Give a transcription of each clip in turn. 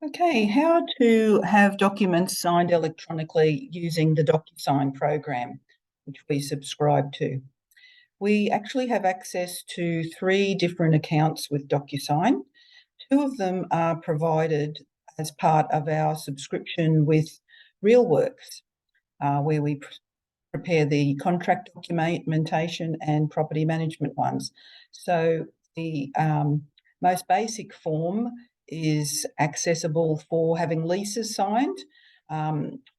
Okay, how to have documents signed electronically using the Docusign program, which we subscribe to. We actually have access to 3 different accounts with Docusign. 2 of them are provided as part of our subscription with RealWorks, where we prepare the contract documentation and property management ones. So the most basic form is accessible for having leases signed.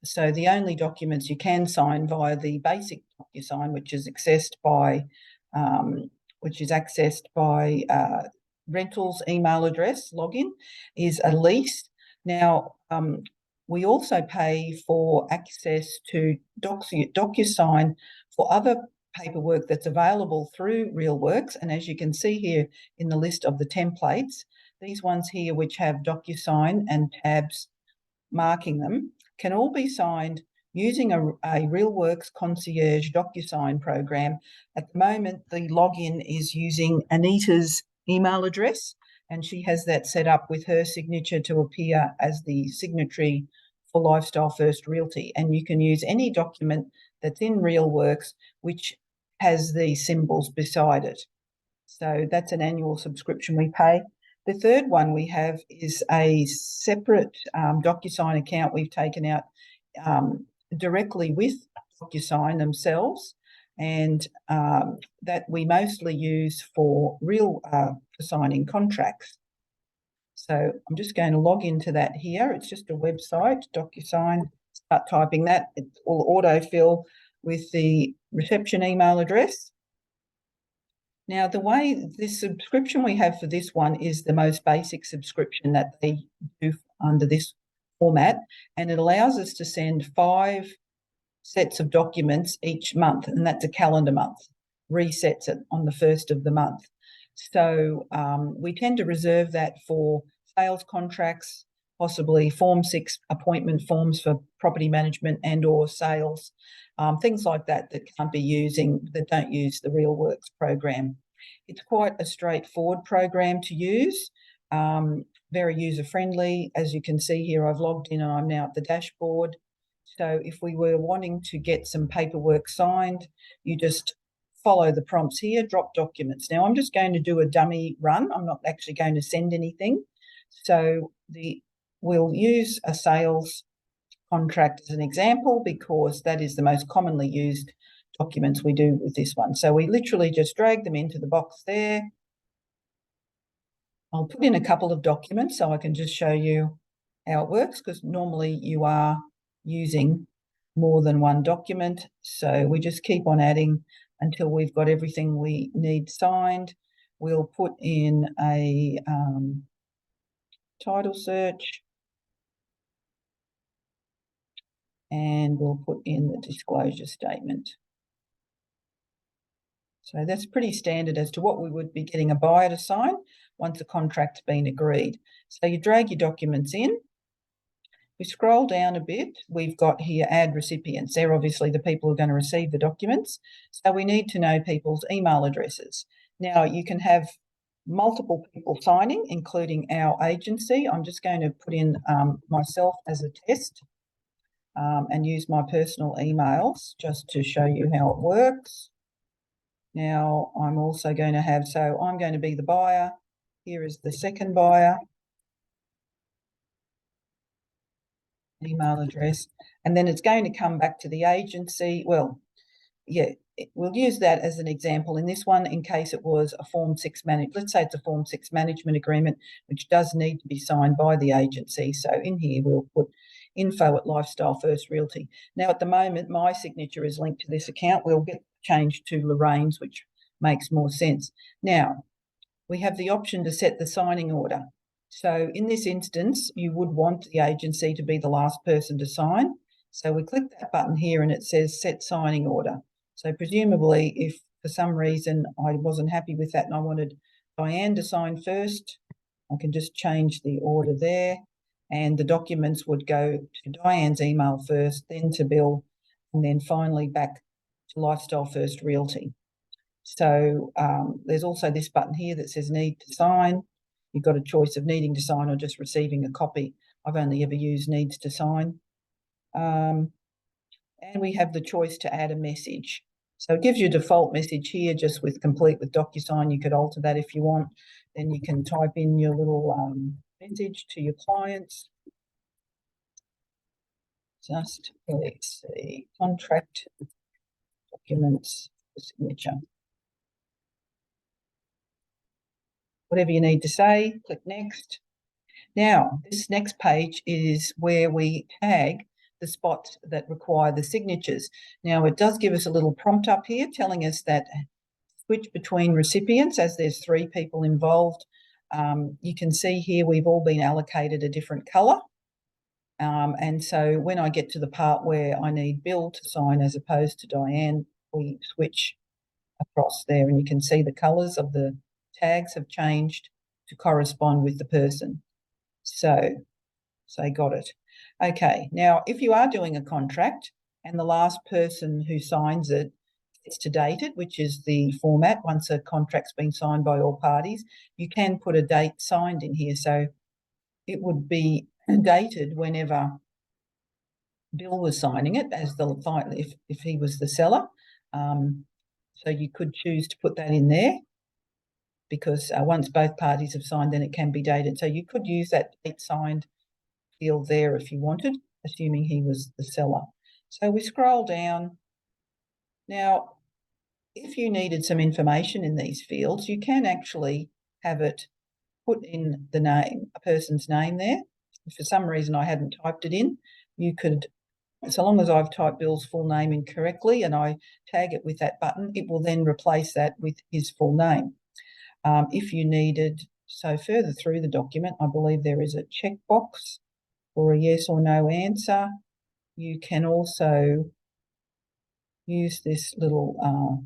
So the only documents you can sign via the basic DocuSign, which is accessed by rentals email address login, is a lease. Now, we also pay for access to Docusign for other paperwork that's available through RealWorks. And as you can see here in the list of the templates, these ones here, which have Docusign and tabs marking them, can all be signed using a RealWorks Concierge Docusign program. At the moment, the login is using Anita's email address, and she has that set up with her signature to appear as the signatory for Lifestyle First Realty. And you can use any document that's in RealWorks which has these symbols beside it. So that's an annual subscription we pay. The third one we have is a separate Docusign account we've taken out directly with Docusign themselves, and that we mostly use for for signing contracts. So I'm just going to log into that here. It's just a website, Docusign. Start typing that. It will autofill with the reception email address. Now, the way this subscription we have for this one is the most basic subscription that they do under this format, and it allows us to send 5 sets of documents each month, and that's a calendar month, resets it on the first of the month. So we tend to reserve that for sales contracts, possibly Form 6 appointment forms for property management and or sales, things like that can't be that don't use the RealWorks program. It's quite a straightforward program to use, very user-friendly. As you can see here, I've logged in and I'm now at the dashboard. So if we were wanting to get some paperwork signed, you just follow the prompts here, drop documents. Now, I'm just going to do a dummy run. I'm not actually going to send anything. So we'll use a sales contract as an example because that is the most commonly used documents we do with this one. So we literally just drag them into the box there. I'll put in a couple of documents so I can just show you how it works, because normally you are using more than one document. So we just keep on adding until we've got everything we need signed. We'll put in a title search, and we'll put in the disclosure statement. So that's pretty standard as to what we would be getting a buyer to sign once a contract's been agreed. So you drag your documents in. We scroll down a bit. We've got here add recipients. They're obviously the people who are going to receive the documents. So we need to know people's email addresses. Now, you can have multiple people signing, including our agency. I'm just going to put in myself as a test and use my personal emails just to show you how it works. Now, I'm also going to have, so I'm going to be the buyer. Here is the second buyer. Email address. And then it's going to come back to the agency. Well, yeah, we'll use that as an example in this one in case it was a Form 6 let's say it's a Form 6 management agreement, which does need to be signed by the agency. So in here, we'll put info at Lifestyle First Realty. Now, at the moment, my signature is linked to this account. We'll get changed to Lorraine's, which makes more sense. Now, we have the option to set the signing order. So in this instance, you would want the agency to be the last person to sign. So we click that button here and it says set signing order. So presumably, if for some reason I wasn't happy with that and I wanted Diane to sign first, I can just change the order there, and the documents would go to Diane's email first, then to Bill, and then finally back to Lifestyle First Realty. So there's also this button here that says need to sign. You've got a choice of needing to sign or just receiving a copy. I've only ever used needs to sign. And we have the choice to add a message. So it gives you a default message here, just with complete with Docusign. You could alter that if you want. Then you can type in your little message to your clients. Just let's see, contract documents signature. Whatever you need to say, click next. Now, this next page is where we tag the spots that require the signatures. Now, it does give us a little prompt up here telling us that switch between recipients, as there's 3 people involved. You can see here we've all been allocated a different colour. And so when I get to the part where I need Bill to sign as opposed to Diane, we switch across there, and you can see the colours of the tags have changed to correspond with the person. So got it. Okay, now if you are doing a contract and the last person who signs it gets to date it, which is the format once a contract's been signed by all parties, you can put a date signed in here. So it would be dated whenever Bill was signing it as the if he was the seller. So you could choose to put that in there, because once both parties have signed, then it can be dated. So you could use that date signed field there if you wanted, assuming he was the seller. So we scroll down. Now, if you needed some information in these fields, you can actually have it put in the name, a person's name there. If for some reason I hadn't typed it in, you could, so long as I've typed Bill's full name in correctly and I tag it with that button, it will then replace that with his full name. If you needed, so further through the document, I believe there is a checkbox for a yes or no answer. You can also use this little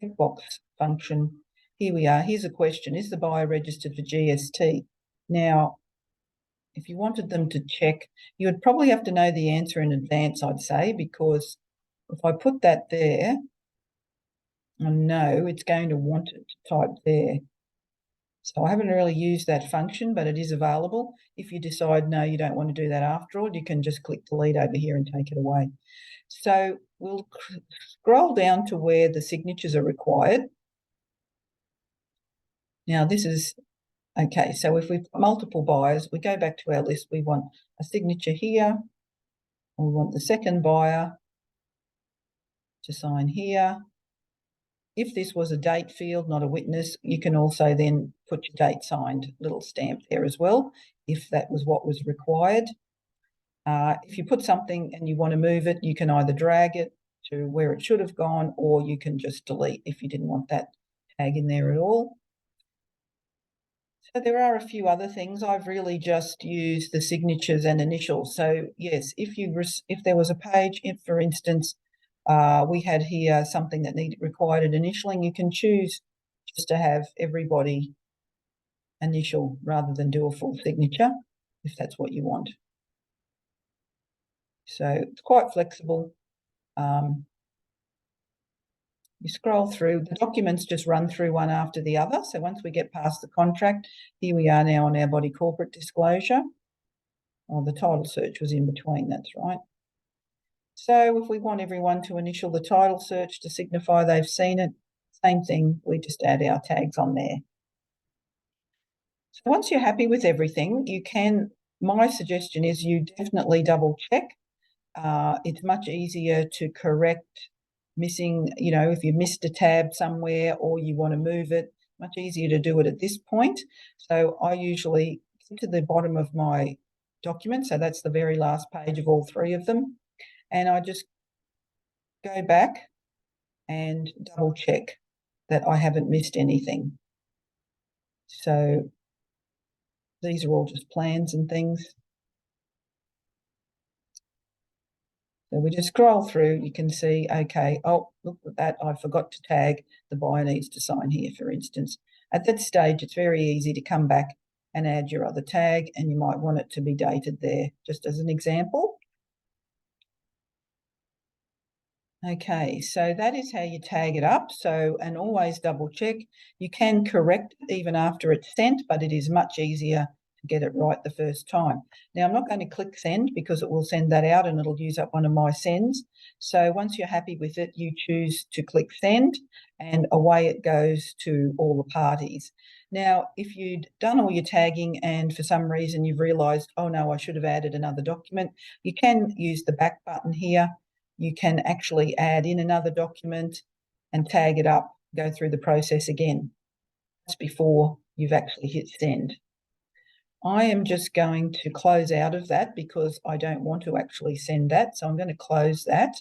checkbox function. Here we are. Here's a question. Is the buyer registered for GST? Now, if you wanted them to check, you would probably have to know the answer in advance, I'd say, because if I put that there, I know it's going to want it to type there. So I haven't really used that function, but it is available. If you decide, no, you don't want to do that after all, you can just click delete over here and take it away. So we'll scroll down to where the signatures are required. Now this is, okay, so if we've got multiple buyers, we go back to our list. We want a signature here. We want the second buyer to sign here. If this was a date field, not a witness, you can also then put your date signed little stamp there as well, if that was what was required. If you put something and you want to move it, you can either drag it to where it should have gone, or you can just delete if you didn't want that tag in there at all. So there are a few other things. I've really just used the signatures and initials. So yes, if there was a page, if for instance, we had here something that required an initialing, you can choose just to have everybody initial rather than do a full signature, if that's what you want. So it's quite flexible. You scroll through, the documents just run through one after the other. So once we get past the contract, here we are now on our body corporate disclosure. Oh, the title search was in between, that's right. So if we want everyone to initial the title search to signify they've seen it, same thing, we just add our tags on there. So once you're happy with everything, my suggestion is you definitely double check. It's much easier to correct missing, if you missed a tab somewhere or you want to move it, much easier to do it at this point. So I usually get to the bottom of my document, so that's the very last page of all 3 of them, and I just go back and double check that I haven't missed anything. So these are all just plans and things. So we just scroll through, you can see, okay, oh, look at that, I forgot to tag, the buyer needs to sign here, for instance. At that stage, it's very easy to come back and add your other tag, and you might want it to be dated there, just as an example. Okay, so that is how you tag it up. So, and always double check. You can correct it even after it's sent, but it is much easier to get it right the first time. Now, I'm not going to click send because it will send that out and it'll use up one of my sends. So once you're happy with it, you choose to click send and away it goes to all the parties. Now, if you'd done all your tagging and for some reason you've realised, oh no, I should have added another document, you can use the back button here. You can actually add in another document and tag it up, go through the process again. That's before you've actually hit send. I am just going to close out of that because I don't want to actually send that. So I'm going to close that.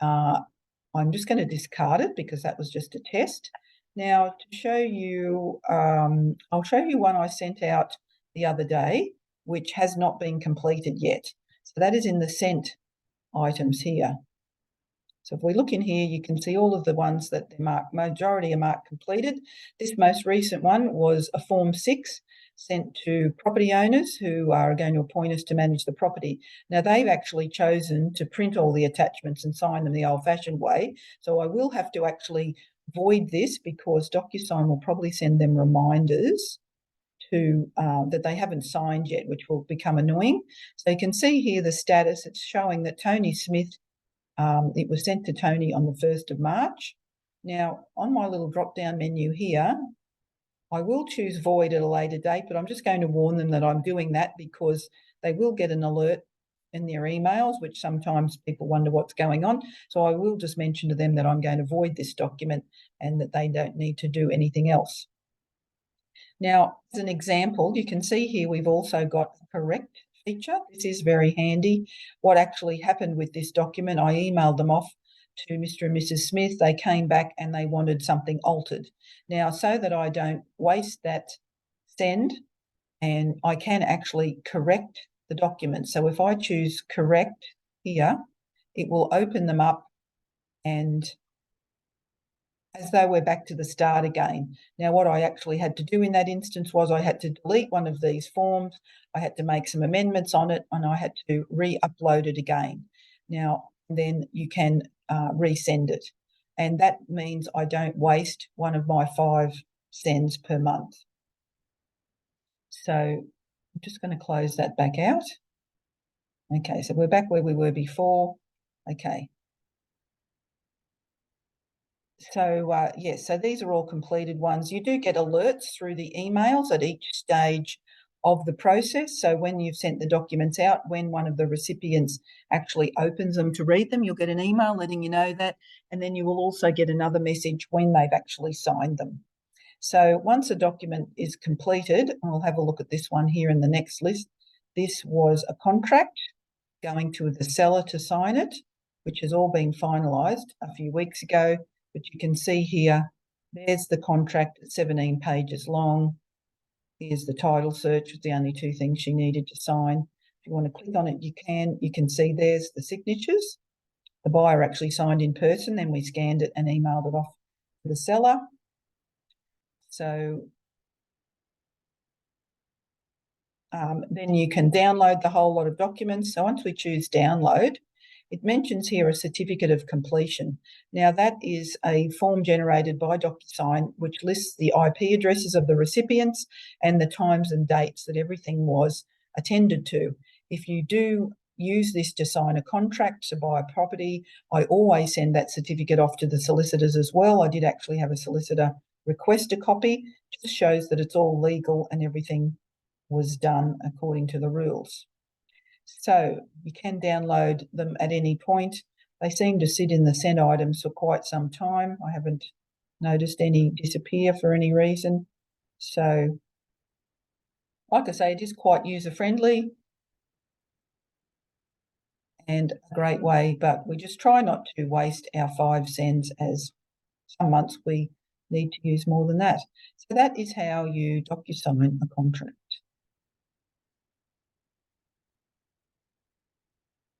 I'm just going to discard it because that was just a test. Now, to show you, I'll show you one I sent out the other day, which has not been completed yet. So that is in the sent items here. So if we look in here, you can see all of the ones that they're marked, majority are marked completed. This most recent one was a Form 6 sent to property owners who are going to appoint us to manage the property. Now, they've actually chosen to print all the attachments and sign them the old-fashioned way. So I will have to actually void this because Docusign will probably send them reminders to that they haven't signed yet, which will become annoying. So you can see here the status. It's showing that Tony Smith, it was sent to Tony on the 1st of March. Now, on my little drop-down menu here, I will choose void at a later date, but I'm just going to warn them that I'm doing that because they will get an alert in their emails, which sometimes people wonder what's going on. So I will just mention to them that I'm going to void this document and that they don't need to do anything else. Now, as an example, you can see here we've also got a correct feature. This is very handy. What actually happened with this document, I emailed them off to Mr. and Mrs. Smith. They came back and they wanted something altered. Now, so that I don't waste that send, and I can actually correct the document. So if I choose correct here, it will open them up and as though we're back to the start again. Now, what I actually had to do in that instance was I had to delete one of these forms, I had to make some amendments on it, and I had to re-upload it again. Now, then you can resend it. And that means I don't waste one of my 5 sends per month. So I'm just going to close that back out. Okay, so we're back where we were before. Okay. So, yes, so these are all completed ones. You do get alerts through the emails at each stage of the process. So when you've sent the documents out, when one of the recipients actually opens them to read them, you'll get an email letting you know that, and then you will also get another message when they've actually signed them. So once a document is completed, and we'll have a look at this one here in the next list, this was a contract going to the seller to sign it, which has all been finalised a few weeks ago. But you can see here, there's the contract, 17 pages long. Here's the title search with the only 2 things she needed to sign. If you want to click on it, you can. You can see there's the signatures. The buyer actually signed in person, then we scanned it and emailed it off to the seller. So then you can download the whole lot of documents. So once we choose download, it mentions here a certificate of completion. Now that is a form generated by Docusign which lists the IP addresses of the recipients and the times and dates that everything was attended to. If you do use this to sign a contract to buy a property, I always send that certificate off to the solicitors as well. I did actually have a solicitor request a copy. It just shows that it's all legal and everything was done according to the rules. So you can download them at any point. They seem to sit in the sent items for quite some time. I haven't noticed any disappear for any reason. So, like I say, it is quite user-friendly and a great way, but we just try not to waste our 5 sends, as some months we need to use more than that. So that is how you DocuSign a contract.